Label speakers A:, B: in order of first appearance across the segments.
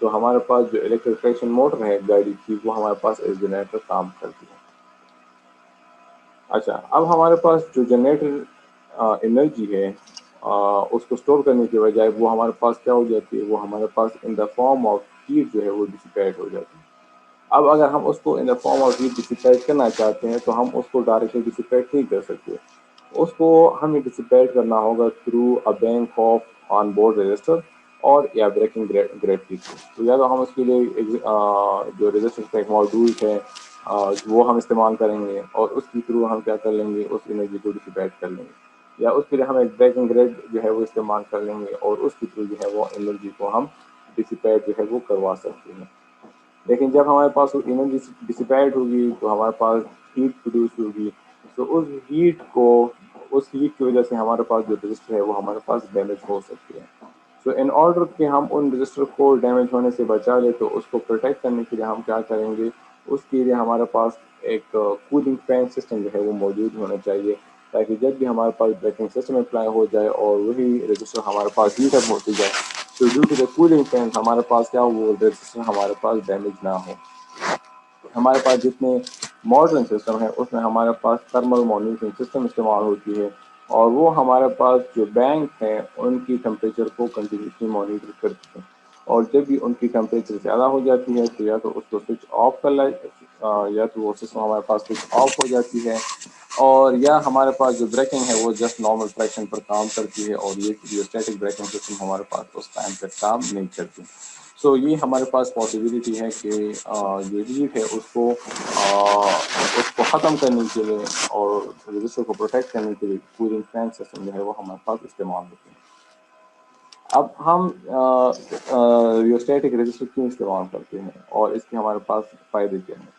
A: تو ہمارے پاس جو الیکٹرک ٹریکشن موٹر ہے گاڑی کی وہ ہمارے پاس ایز جنریٹر کام کرتی ہے. اچھا اب ہمارے پاس جو جنریٹر انرجی ہے اس کو اسٹور کرنے کے بجائے وہ ہمارے پاس کیا ہو جاتی ہے, وہ ہمارے پاس ان دا فارم آف ہیٹ جو ہے وہ ڈسیپیٹ ہو جاتی ہے. اب اگر ہم اس کو in the form of heat dissipate کرنا چاہتے ہیں تو ہم اس کو ڈائریکٹلی ڈسیپیٹ نہیں کر سکتے. اس کو ہمیں ڈسیپیٹ کرنا ہوگا through a bank of on board register اور یا بریکنگ گریوٹی. تو یا تو ہم اس کے لیے جو رجسٹر کا ایک ماڈیول ہے وہ ہم استعمال کریں گے اور اس کے تھرو ہم کیا کر لیں گے, اس انرجی کو ڈسیپیٹ کر لیں گے, یا اس کے لیے ہم ایک بریکنگ گریڈ جو ہے وہ استعمال کر لیں گے اور اس کے تھرو جو ہے وہ انرجی کو ہم ڈسیپیٹ جو ہے وہ کروا سکتے ہیں. لیکن جب ہمارے پاس انرجی ڈسیپیٹ ہوگی تو ہمارے پاس ہیٹ پروڈیوس ہوگی, تو اس ہیٹ کی وجہ سے ہمارے پاس جو رجسٹر ہے وہ ہمارے پاس ڈیمیج ہو سکتی ہے. سو ان آرڈر کہ ہم ان رجسٹر کو ڈیمیج ہونے سے بچا لیں تو اس کو پروٹیکٹ کرنے کے لیے ہم کیا کریں گے, اس کے لیے ہمارے پاس ایک کولنگ فین سسٹم جو ہے وہ موجود ہونا چاہیے, تاکہ جب بھی ہمارے پاس بریکنگ سسٹم اپلائی ہو جائے اور وہی رجسٹر ہمارے پاس ہیٹ اپ ہوتی جائے تو due to the cooling fan ہمارے پاس کیا وہ رجسٹر ہمارے پاس ڈیمیج نہ ہو. ہمارے پاس جتنے ماڈرن سسٹم ہے اس میں ہمارے پاس تھرمل مانیٹرنگ سسٹم استعمال ہوتی ہے, اور وہ ہمارے پاس جو بینک ہے ان کی ٹمپریچر کو کنٹینیوسلی مانیٹر کرتی ہے, اور جب بھی ان کی ٹمپریچر زیادہ ہو جاتی ہے تو یا تو اس کو سوئچ آف کر یا تو وہ سسٹم ہمارے پاس سوئچ آف ہو جاتی ہے, اور یا ہمارے پاس جو بریکنگ ہے وہ جسٹ نارمل ٹریکشن پر کام کرتی ہے, اور یہ جو اسٹیٹک بریکنگ سسٹم ہمارے پاس اس ٹائم پہ کام نہیں کرتی. سو یہ ہمارے پاس پاسبلٹی ہے کہ جو ہیٹ ہے اس کو ختم کرنے کے لیے اور رجسٹر کو پروٹیکٹ کرنے کے لیے کولنگ فین سسٹم جو ہے وہ ہمارے پاس استعمال ہوتے ہیں. اب ہم ریوسٹیٹک رجسٹر کیوں استعمال کرتے ہیں اور اس کے ہمارے پاس فائدے کیا ہیں.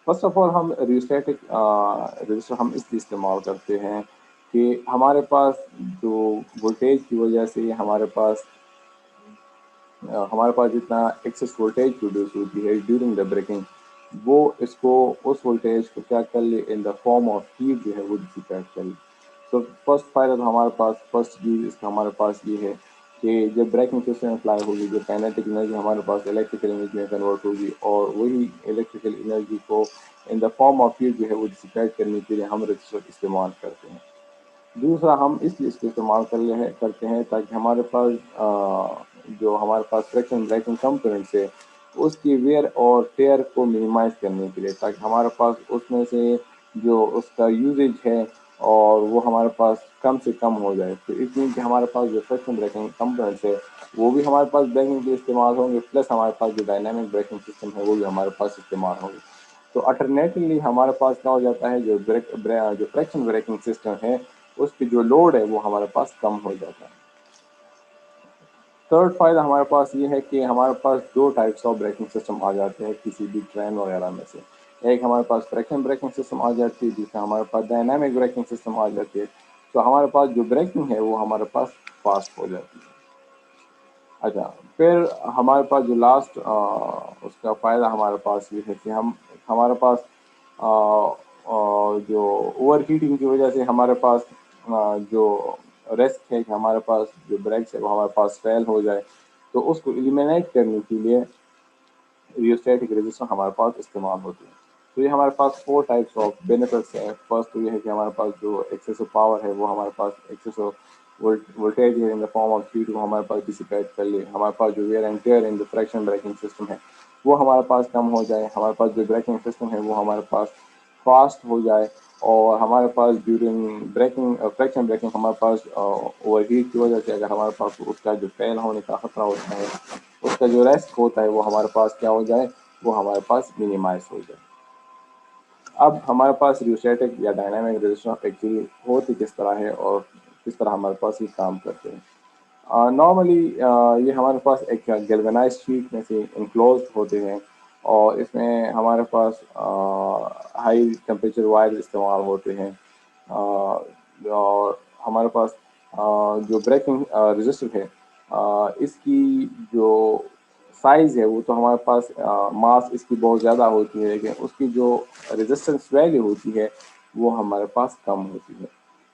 A: فرسٹ آف آل ہم ریوسٹیٹک رجسٹر ہم اس لیے استعمال کرتے ہیں کہ ہمارے پاس جو وولٹیج کی وجہ سے ہمارے پاس جتنا ایکسس وولٹیج پروڈیوس ہوتی ہے ڈیورنگ دا بریکنگ وہ اس وولٹیج کو کیا کر لے ان دا فارم آف ہیٹ جو ہے وہ ڈسیپیٹ کر لے. تو فرسٹ فائدہ تو ہمارے پاس فرسٹ چیز اس کا ہمارے پاس یہ ہے کہ جب بریکنگ سسٹم اپلائی ہوگی جو کائنیٹک انرجی ہمارے پاس الیکٹریکل انرجی میں کنورٹ ہوگی, اور وہی الیکٹریکل انرجی کو in the form of heat جو ہے وہ ڈسیپیٹ کرنے کے لیے ہم رجسٹر استعمال کرتے ہیں. دوسرا ہم اس لیے اس کو استعمال کرتے ہیں تاکہ ہمارے پاس جو ہمارے پاس فریکشن بریکنگ کمپوننٹس ہے اس کی ویئر اور ٹیئر کو منیمائز کرنے کے لیے, تاکہ ہمارے پاس اس میں سے جو اس کا یوزیج ہے اور وہ ہمارے پاس کم سے کم ہو جائے. تو اس لیے کہ ہمارے پاس جو فریکشن بریکنگ کمپوننٹس ہے وہ بھی ہمارے پاس بریکنگ کے استعمال ہوں گے, پلس ہمارے پاس جو ڈائنامک بریکنگ سسٹم ہے وہ بھی ہمارے پاس استعمال ہوں گے. تو الٹرنیٹلی ہمارے پاس کیا ہو جاتا ہے جو فریکشن بریکنگ سسٹم ہے اس کی جو لوڈ ہے وہ ہمارے پاس کم ہو جاتا ہے. تھرڈ فائدہ ہمارے پاس یہ ہے کہ ہمارے پاس دو ٹائپس آف بریکنگ سسٹم آ جاتے ہیں کسی بھی ٹرین وغیرہ میں سے. ایک ہمارے پاس فریکشن بریکنگ سسٹم آ جاتی ہے, دوسرا ہمارے پاس ڈائنامک بریکنگ سسٹم آ جاتی ہے. تو ہمارے پاس جو بریکنگ ہے وہ ہمارے پاس فاسٹ ہو جاتی ہے. اچھا پھر ہمارے پاس جو لاسٹ اس کا فائدہ ہمارے پاس یہ ہے کہ ہمارے پاس جو اوور ہیٹنگ کی وجہ سے ہمارے پاس جو رسک ہے کہ ہمارے پاس جو بریکس ہے وہ ہمارے پاس فیل ہو جائے, تو اس کو ایلیمینیٹ کرنے کے لیے ریوسٹیٹک رجسٹر ہمارے پاس استعمال ہوتے ہیں. تو یہ ہمارے پاس 4 ٹائپس آف بینیفٹس ہیں. فرسٹ تو یہ ہے کہ ہمارے پاس جو ایکسیسو پاور ہے وہ ہمارے پاس ایکسیسو وولٹیج ہے ان دا فارم آف ہیٹ وہ ہمارے پاس ڈسیپیٹ کر لے. ہمارے پاس جو where and tear in the fraction breaking system ہے وہ ہمارے پاس کم ہو جائے. ہمارے پاس جو بریکنگ سسٹم ہے وہ ہمارے پاس فاسٹ ہو جائے, اور ہمارے پاس ڈیورنگ فریکشن بریکنگ ہمارے پاس اوور ہیٹ کی وجہ سے اگر ہمارے پاس اس کا جو فیل ہونے کا خطرہ ہوتا ہے اس کا جو ریسک ہوتا ہے وہ ہمارے پاس کیا ہو جائے, وہ ہمارے پاس منیمائز ہو جائے. اب ہمارے پاس ریوسٹیٹک یا ڈائنامک رجسٹر ایکچولی ہوتی کس طرح ہے اور کس طرح ہمارے پاس یہ کام کرتے ہیں. نارملی یہ ہمارے پاس ایک گیلوینائز شیٹ میں سے انکلوزڈ ہوتے ہیں, اور اس میں ہمارے پاس ہائی ٹمپریچر وائر استعمال ہوتے ہیں, اور ہمارے پاس جو بریکنگ رجسٹر ہے اس کی جو سائز ہے وہ تو ہمارے پاس ماس اس کی بہت زیادہ ہوتی ہے, لیکن اس کی جو ریزسٹنس ویلیو ہوتی ہے وہ ہمارے پاس کم ہوتی ہے.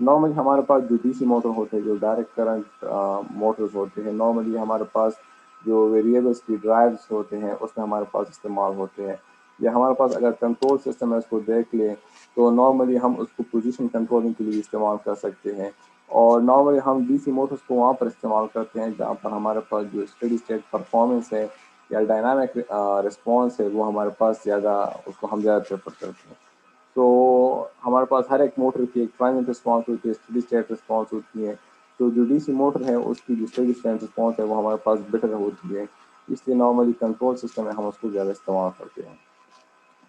A: نارملی ہمارے پاس جو ڈی سی موٹر ہوتے ہیں، جو ڈائریکٹ کرنٹ موٹرز ہوتے ہیں، نارملی ہمارے پاس جو ویریبل اسپیڈ ڈرائیوز ہوتے ہیں اس میں ہمارے پاس استعمال ہوتے ہیں. یا ہمارے پاس اگر کنٹرول سسٹم ہے اس کو دیکھ لیں تو نارملی ہم اس کو پوزیشن کنٹرولنگ کے لیے استعمال کر سکتے ہیں. اور نارملی ہم ڈی سی موٹرس کو وہاں پر استعمال کرتے ہیں جہاں پر ہمارے پاس جو اسٹڈی اسٹیٹ پرفارمنس ہے یا ڈائنامک رسپانس ہے وہ ہمارے پاس زیادہ، اس کو ہم زیادہ پریفر کرتے ہیں. تو ہمارے پاس ہر ایک موٹر کی ایک ٹرانزٹ رسپانس ہوتی ہے، اسٹڈی اسٹیٹ رسپانس ہوتی ہے. تو جو ڈی سی موٹر ہے اس کی جو اسٹڈی اسٹیٹ رسپانس ہے وہ ہمارے پاس بیٹر ہوتی ہے، اس لیے نارملی کنٹرول سسٹم ہے ہم اس کو زیادہ استعمال کرتے ہیں.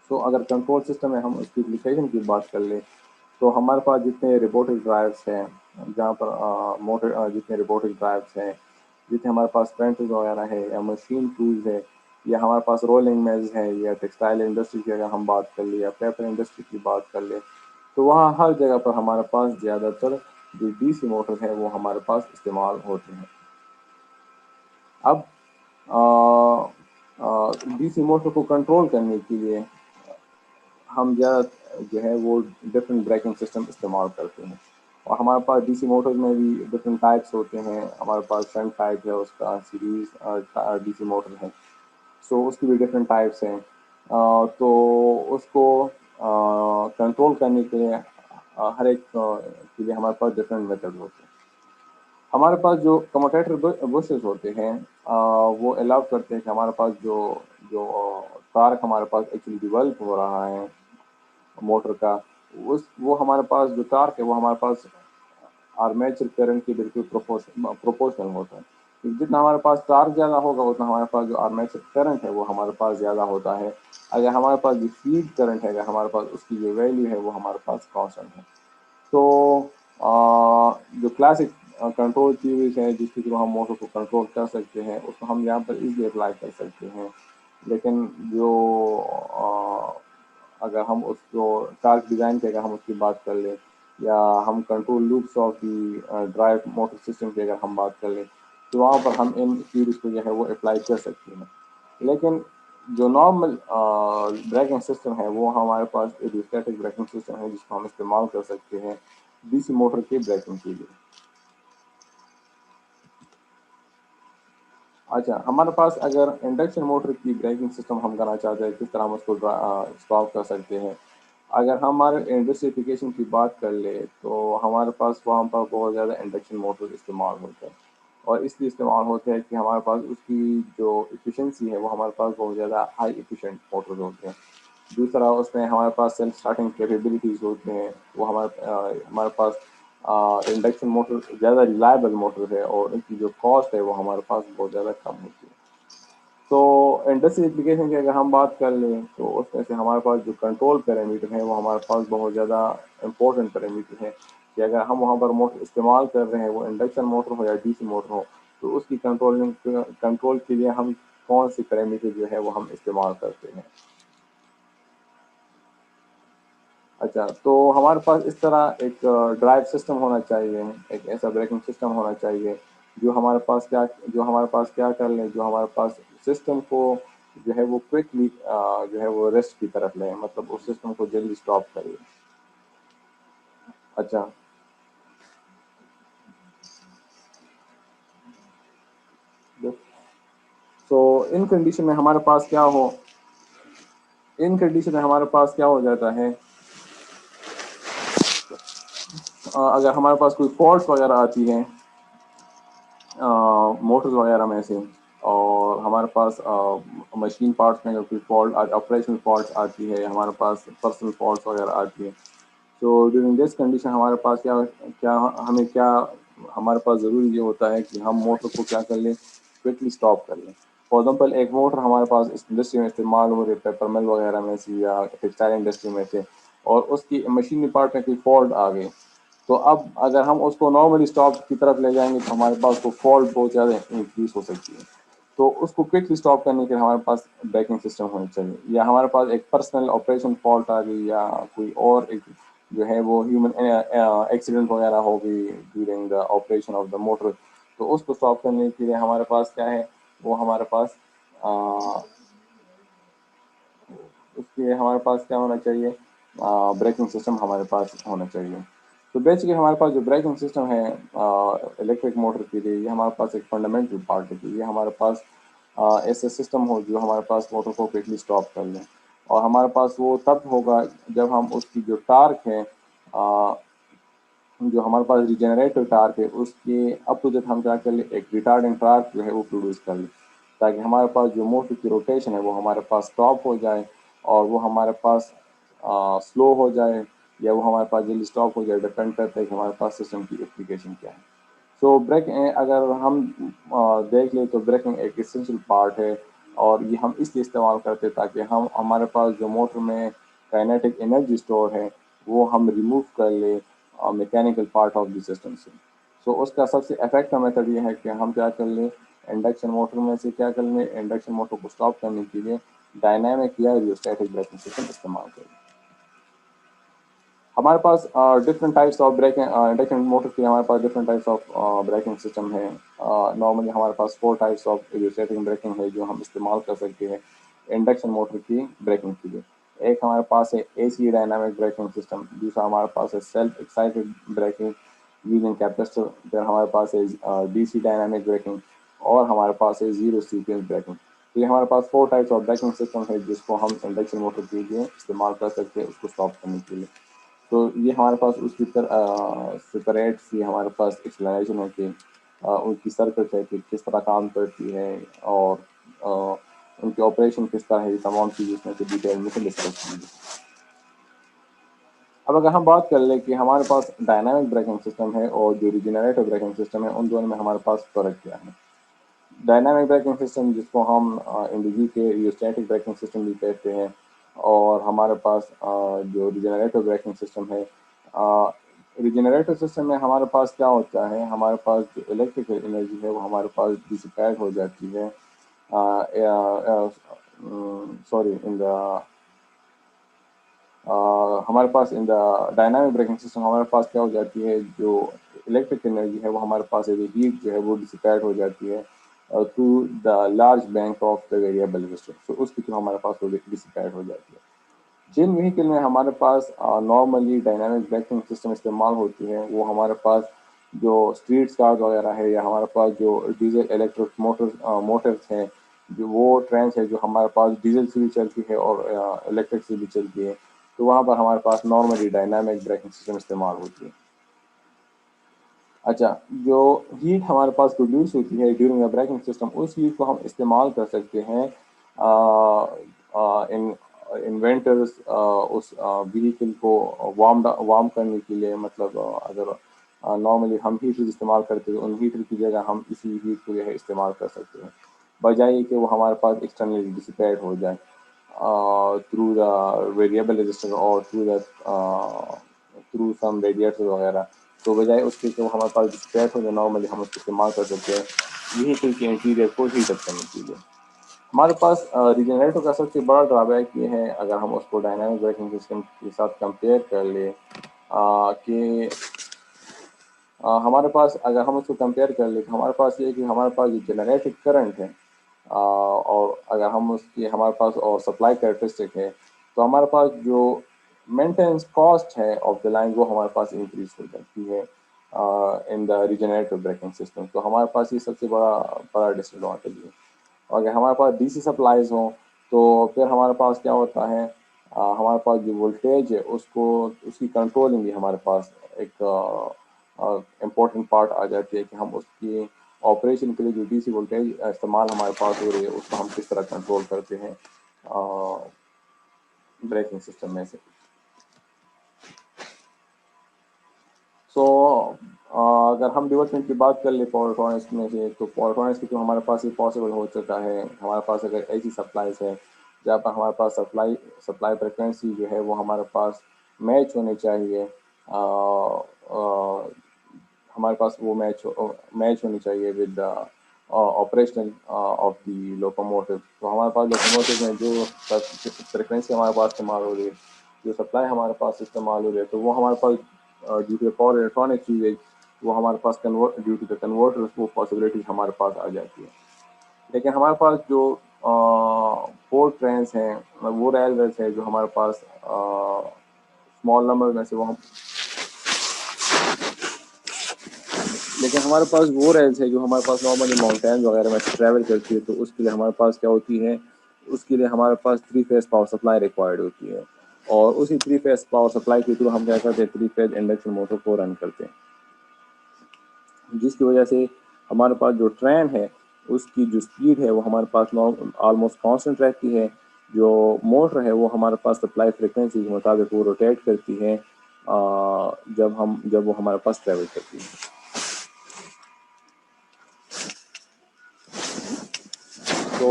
A: تو اگر کنٹرول سسٹم میں ہم اس کی اپلیکیشن کی بات کر لیں تو ہمارے پاس جتنے روبوٹک ڈرائیوس ہیں، جہاں پر موٹر جتنے روبوٹک ڈرائیوس ہیں، جتنے ہمارے پاس پرنٹرز وغیرہ ہے یا مشین ٹولز ہے، یا ہمارے پاس رولنگ میز ہے، یا ٹیکسٹائل انڈسٹری کی اگر ہم بات کر لیں یا پیپر انڈسٹری کی بات کر لیں، تو وہاں ہر جگہ پر ہمارے پاس زیادہ تر جو ڈی سی موٹر ہے وہ ہمارے پاس استعمال ہوتے ہیں. اب ڈی سی موٹر کو کنٹرول کرنے کے لیے ہم زیادہ جو ہے وہ ڈفرینٹ بریکنگ سسٹم استعمال کرتے ہیں. اور ہمارے پاس ڈی سی موٹر میں بھی ڈفرینٹ ٹائپس ہوتے ہیں. ہمارے پاس فرنٹ ٹائپ ہے اس کا سیریز ڈی سی موٹر ہے، سو اس کی بھی ڈفرینٹ ٹائپس ہیں. تو اس کو کنٹرول کرنے کے لیے ہر ایک کے لیے ہمارے پاس ڈفرینٹ میتھڈ ہوتے ہیں. ہمارے پاس جو کموٹیٹر بسز ہوتے ہیں وہ الاؤ کرتے ہیں کہ ہمارے پاس جو جو ٹارک ہمارے پاس ایکچولی ڈیولپ ہو رہا ہے موٹر کا، وہ ہمارے پاس جو ٹارک ہے وہ ہمارے پاس آرمیچر کرنٹ کی بالکل پروپورشنل ہوتا ہے. جتنا ہمارے پاس ٹارک زیادہ ہوگا اتنا ہمارے پاس جو آرمیچر کرنٹ ہے وہ ہمارے پاس زیادہ ہوتا ہے. اگر ہمارے پاس جو فیلڈ کرنٹ ہے، اگر ہمارے پاس اس کی جو ویلیو ہے وہ ہمارے پاس کانسٹنٹ ہے. تو جو کلاسک کنٹرول تھیوریز ہے جس کے تھرو ہم موٹر کو کنٹرول کر سکتے ہیں اس کو ہم یہاں پر ایزلی اپلائی کر سکتے ہیں. لیکن جو اگر ہم اس کو ٹارک ڈیزائن کے اگر ہم اس کی بات کر لیں یا ہم control loops of the drive motor system کی اگر ہم بات کر لیں تو وہاں پر ہم ان تھیوریز کو جو ہے وہ اپلائی کر سکتے ہیں. لیکن جو نارمل بریکنگ سسٹم ہے وہ ہمارے پاس ایک اسٹیٹک بریکنگ سسٹم ہے جس کو ہم استعمال کر سکتے ہیں ڈی سی موٹر کے بریکنگ کے لیے. اچھا، ہمارے پاس اگر انڈکشن موٹر کی بریکنگ سسٹم ہم کرنا چاہتے ہیں کس طرح ہم اس کو اسٹاپ کر سکتے ہیں. اگر ہمارے انڈسٹریفیکیشن کی بات کر لیں تو ہمارے پاس وہاں پر بہت زیادہ انڈکشن موٹر استعمال ہوتے ہیں، اور اس لیے استعمال ہوتے ہیں کہ ہمارے پاس اس کی جو ایفیشنسی ہے وہ ہمارے پاس بہت زیادہ ہائی ایفیشینٹ موٹر ہوتے ہیں. دوسرا اس میں ہمارے پاس سیلف اسٹارٹنگ کیپیبلٹیز ہوتے ہیں، وہ ہمارے پاس انڈکشن موٹر زیادہ ریلائبل موٹر ہے اور ان کی جو کاسٹ ہے وہ ہمارے پاس بہت زیادہ کم ہوتی ہے. تو انڈسٹری اپلیکیشن کی اگر ہم بات کر لیں تو اس میں سے ہمارے پاس جو کنٹرول پیرامیٹر ہیں وہ ہمارے پاس بہت زیادہ امپورٹنٹ پیرامیٹر ہیں کہ اگر ہم وہاں پر موٹر استعمال کر رہے ہیں، وہ انڈکشن موٹر ہو یا ڈی سی موٹر ہو، تو اس کی کنٹرول کے لیے ہم کون سی پیرامیٹر جو ہے وہ ہم استعمال کرتے ہیں. اچھا، تو ہمارے پاس اس طرح ایک ڈرائیو سسٹم ہونا چاہیے، ایک ایسا بریکنگ سسٹم ہونا چاہیے جو ہمارے پاس کیا کر لیں، جو ہمارے پاس سسٹم کو جو ہے وہ کوئکلی جو ہے وہ ریسٹ کی طرف لیں، مطلب اس سسٹم کو جلدی اسٹاپ کرے. اچھا، تو ان کنڈیشن میں ہمارے پاس کیا ہو جاتا ہے، اگر ہمارے پاس کوئی فالٹ وغیرہ آتی ہے موٹرز وغیرہ میں سے، اور ہمارے پاس مشین پارٹس میں کوئی فالٹ آپریشنل فالٹس آتی ہے، ہمارے پاس پرسنل فالٹس وغیرہ آتی ہے، تو ڈیورنگ دس کنڈیشن ہمارے پاس ہمارے پاس ضروری یہ ہوتا ہے کہ ہم موٹر کو کیا کر لیں، کوئکلی اسٹاپ کر لیں. فار ایگزامپل ایک موٹر ہمارے پاس اس انڈسٹری میں استعمال ہو رہی ہے، پیپر مل وغیرہ میں سے یا ٹیکسٹائل انڈسٹری میں سے، اور اس کی مشینری پارٹ میں کوئی فالٹ آ گئی، تو اب اگر ہم اس کو نارملی اسٹاپ کی طرف لے جائیں گے تو ہمارے پاس وہ فالٹ بہت زیادہ انکریز ہو سکتی ہے. تو اس کو کوئکلی اسٹاپ کرنے کے لیے ہمارے پاس بریکنگ سسٹم ہونی چاہیے. یا ہمارے پاس ایک پرسنل آپریشن فالٹ آ گئی، یا کوئی اور ایک جو ہے وہ ہیومن ایکسیڈنٹ وغیرہ ہو گئی during the operation of the motor, تو اس کو اسٹاپ کرنے کے لیے ہمارے پاس کیا ہے، وہ ہمارے پاس اس کے ہمارے پاس کیا ہونا چاہیے، بریکنگ سسٹم ہمارے پاس ہونا چاہیے. تو بیسیکلی ہمارے پاس جو بریکنگ سسٹم ہے الیکٹرک موٹر کے لیے، یہ ہمارے پاس ایک فنڈامنٹل پارٹ ہے کہ یہ ہمارے پاس ایسے سسٹم ہو جو ہمارے پاس موٹر کو کوئکلی اسٹاپ کر لیں، اور ہمارے پاس وہ تب ہوگا جب ہم اس کی جو ٹارک ہے جو ہمارے پاس ریجنریٹر ٹارک ہے اس کے اپوزٹ ہم کیا کر لیں، ایک ریٹارڈنگ ٹارک جو ہے وہ پروڈیوس کر لیں، تاکہ ہمارے پاس جو موٹر کی روٹیشن ہے وہ ہمارے پاس اسٹاپ ہو جائے اور وہ ہمارے پاس سلو ہو جائے یا وہ ہمارے پاس جلدی اسٹاپ ہو جائے، ڈپینڈ کرتا ہے کہ ہمارے پاس سسٹم کی اپلیکیشن کیا ہے۔ سو بریک اگر ہم دیکھ لیں تو بریکنگ ایک اسینشیل پارٹ ہے، اور یہ ہم اس لیے استعمال کرتے ہیں تاکہ ہمارے پاس جو موٹر میں کائنیٹک انرجی اسٹور ہے وہ ہم ریموو کر لیں mechanical part of the system سے۔ سو اس کا سب سے افیکٹو میتھڈ یہ ہے کہ ہم کیا کر لیں، انڈکشن موٹر میں سے کیا کر لیں، انڈکشن موٹر کو اسٹاپ کرنے کے لیے ڈائنامک یا ریوسٹیٹک بریکنگ سسٹم استعمال کریں۔ ہمارے پاس different types of braking induction motor کی ہمارے پاس different types of braking system ہے۔ نارملی ہمارے پاس 4 ٹائپس آف ریوسٹیٹنگ بریکنگ ہے جو ہم استعمال کر سکتے ہیں انڈکشن موٹر کی بریکنگ کے لیے۔ ایک ہمارے پاس ہے اے سی ڈائنامک بریکنگ سسٹم، دوسرا ہمارے پاس ہے self excited breaking using capacitor, پھر ہمارے پاس ہے ڈی سی ڈائنامک بریکنگ، اور ہمارے پاس ہے زیرو سیکوینس بریکنگ۔ تو یہ ہمارے پاس 4 ٹائپس آف بریکنگ سسٹم ہے جس کو ہم انڈکشن موٹر کے لیے استعمال کر سکتے ہیں اس کو اسٹاپ کرنے کے لیے۔ تو یہ ہمارے پاس اس کی سپریٹ سی ہمارے پاس ایکسپلینیشن ہے کہ ان کی سرکٹ ہے کہ کس طرح کام کرتی ہے اور ان کے آپریشن کس طرح ہے، یہ تمام چیزیں اس میں سے ڈیٹیل میں سے ڈسکس کی۔ اب اگر ہم بات کر لیں کہ ہمارے پاس ڈائنامک بریکنگ سسٹم ہے اور جو ریجنریٹو بریکنگ سسٹم ہے، ان دونوں میں ہمارے پاس فرق کیا ہے۔ ڈائنامک بریکنگ سسٹم جس کو ہم انڈیجی کے ریوسٹیٹک بریکنگ سسٹم بھی کہتے ہیں، اور ہمارے پاس جو ریجنریٹو بریکنگ سسٹم ہے، ریجنریٹو سسٹم میں ہمارے پاس کیا ہوتا ہے، ہمارے پاس جو الیکٹریکل انرجی ہے وہ ہمارے پاس ڈسپیٹ ہو جاتی ہے سوری ان دا ہمارے پاس ان دا ڈائنامک بریکنگ سسٹم ہمارے پاس کیا ہو جاتی ہے، جو الیکٹرک انرجی ہے وہ ہمارے پاس ہیٹ جو ہے وہ ڈسپیٹ ہو جاتی ہے through the large bank of the variable resistor, so اس کے تھرو ہمارے پاس وہ ڈسپیٹ ہو جاتی ہے۔ جن وہیکل میں ہمارے پاس نارملی ڈائنامک بریکنگ سسٹم استعمال ہوتی ہے وہ ہمارے پاس جو اسٹریٹ کارز وغیرہ ہے، یا ہمارے پاس جو ڈیزل الیکٹرک موٹرس ہیں، جو وہ ٹرینس ہے جو ہمارے پاس ڈیزل سے بھی چلتی ہے اور الیکٹرک سے بھی چلتی ہے، تو وہاں پر ہمارے پاس نارملی ڈائنامک بریکنگ سسٹم استعمال ہوتی ہے۔ اچھا، جو ہیٹ ہمارے پاس پروڈیوس ہوتی ہے ڈیورنگ دا بریکنگ سسٹم، اس ہیٹ کو ہم استعمال کر سکتے ہیں ان ونٹرز اس وہیکل کو وارم کرنے کے لیے۔ مطلب اگر نارملی ہم ہیٹر استعمال کرتے ہیں، ان ہیٹر کی جگہ ہم اسی ہیٹ کو جو ہے استعمال کر سکتے ہیں، بجائے کہ وہ ہمارے پاس ایکسٹرنلی ڈسپیٹ ہو جائے تھرو دا ویریبل رجسٹر اور تھرو سم ریڈیٹر وغیرہ۔ تو بجائے اس کے کہ وہ ہمارے پاس ڈسپیٹ ہو جائے، نارملی ہم اس کو استعمال کر سکتے ہیں وہیکل کے انٹیریئر کو ہیٹ اپ کرنے کے لیے۔ ہمارے پاس ریجنریٹر کا سب سے بڑا ڈرا بیک یہ ہے، اگر ہم اس کو ڈائنامک بریکنگ سسٹم کے ساتھ کمپیئر کر لیں، کہ ہمارے پاس اگر ہم اس کو کمپیئر کر لیں تو ہمارے پاس یہ ہے کہ ہمارے پاس جو جنریٹڈ کرنٹ ہے اور اگر ہم اس کی ہمارے پاس اور سپلائی کریکٹرسٹک ہے، تو ہمارے پاس جو مینٹیننس کاسٹ ہے آف دا لائن وہ ہمارے پاس انکریز ہو جاتی ہے ان دا ریجنریٹو بریکنگ سسٹم۔ تو ہمارے پاس یہ سب سے بڑا ڈس ایڈوانٹیج ہے۔ اور اگر ہمارے پاس ڈی سی سپلائیز ہوں تو پھر ہمارے پاس کیا ہوتا ہے، ہمارے پاس جو وولٹیج ہے اس کی کنٹرولنگ بھی ہمارے پاس ایک امپورٹنٹ پارٹ آ جاتی ہے کہ ہم اس کی آپریشن کے لیے جو ڈی سی وولٹیج استعمال ہمارے پاس ہو رہی ہے اس کو ہم کس طرح کنٹرول کرتے ہیں بریکنگ سسٹم میں سے۔ سو اگر ہم ڈیولپمنٹ کی بات کر لیں پاور الیکٹرانکس میں سے، تو پاور الیکٹرانکس کے تو ہمارے پاس یہ پاسبل ہو چکا ہے، ہمارے پاس اگر ایسی سپلائیز ہے جہاں پر ہمارے پاس سپلائی فریکوینسی جو ہے وہ ہمارے پاس میچ ہونی چاہیے، ہمارے پاس وہ میچ ہونی چاہیے with the operational of the locomotive. تو ہمارے پاس لوکوموٹیو میں جو فریکوینسی ہمارے پاس استعمال ہو رہی ہے، جو سپلائی ہمارے پاس استعمال ہو رہی ہے، تو وہ ہمارے پاس ڈیو ٹو پاور الیکٹرانک چیز وہ ہمارے پاس ڈیو ٹو دا کنورٹر وہ پاسبلٹی ہمارے پاس آ جاتی ہے۔ لیکن ہمارے پاس جو پورٹ ٹرینس ہیں، وہ ریلویز ہے جو ہمارے پاس اسمال نمبر میں سے وہ لیکن ہمارے پاس وہ ریلس ہے جو ہمارے پاس نارملی ماؤنٹین وغیرہ میں ٹریول کرتی ہے، تو اس کے لیے ہمارے پاس کیا ہوتی ہے، اس کے لیے ہمارے پاس 3 فیز پاور سپلائی ریکوائرڈ ہوتی ہے، اور اسی 3 فیز پاور سپلائی کے تھرو ہم کیا کرتے ہیں 3 فیز انڈکشن موٹر کو رن کرتے ہیں، جس کی وجہ سے ہمارے پاس جو ٹرین ہے اس کی جو سپیڈ ہے وہ ہمارے پاس آلموسٹ کانسٹنٹ رہتی ہے، جو موٹر ہے وہ ہمارے پاس سپلائی فریکوینسی کے مطابق وہ روٹیٹ کرتی ہے جب وہ ہمارے پاس ٹریول کرتی ہے۔ تو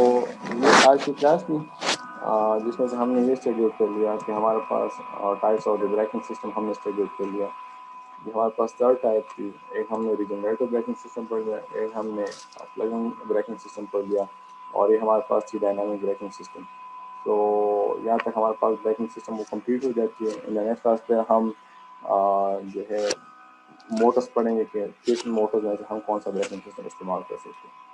A: یہ آج کی کلاس تھی، جس میں سے ہم نے یہ اسٹڈی کر لیا کہ ہمارے پاس ٹائپس آف بریکنگ سسٹم ہم نے اسٹڈی کر لیا۔ جو ہمارے پاس 3 ٹائپ تھی، ایک ہم نے ریجنریٹو بریکنگ سسٹم پڑھ لیا، ایک ہم نے پلگنگ بریکنگ سسٹم پڑھ لیا، اور یہ ہمارے پاس تھی ڈائنامک بریکنگ سسٹم۔ تو یہاں تک ہمارے پاس بریکنگ سسٹم وہ کمپلیٹ ہو جاتی ہے۔ ان نیکسٹ کلاس پہ ہم جو ہے موٹرس پڑھیں گے کہ کس موٹر میں سے ہم کون سا بریکنگ سسٹم استعمال کر سکتے ہیں۔